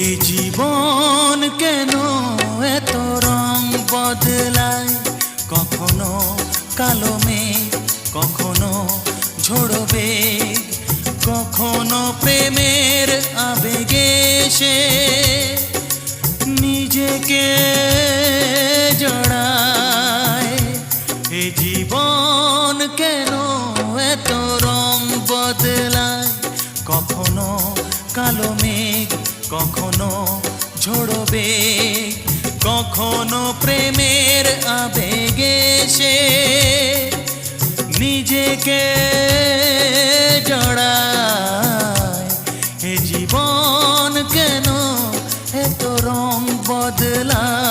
এ জীবন কেন এত রং বদলায়, কখনো কালো মেঘ, কখনো ঝোড়ো বেগ, কখনো প্রেমের আবেগে সে নিজেকে জড়ায়। এ জীবন কেন এত রং বদলায়, কখনো কালো মেঘ, কখনো ঝোড়ো বেগ, কখনো প্রেমের আবেগে সে নিজেকে জড়ায়। এ জীবন কেন এত রং বদলায়।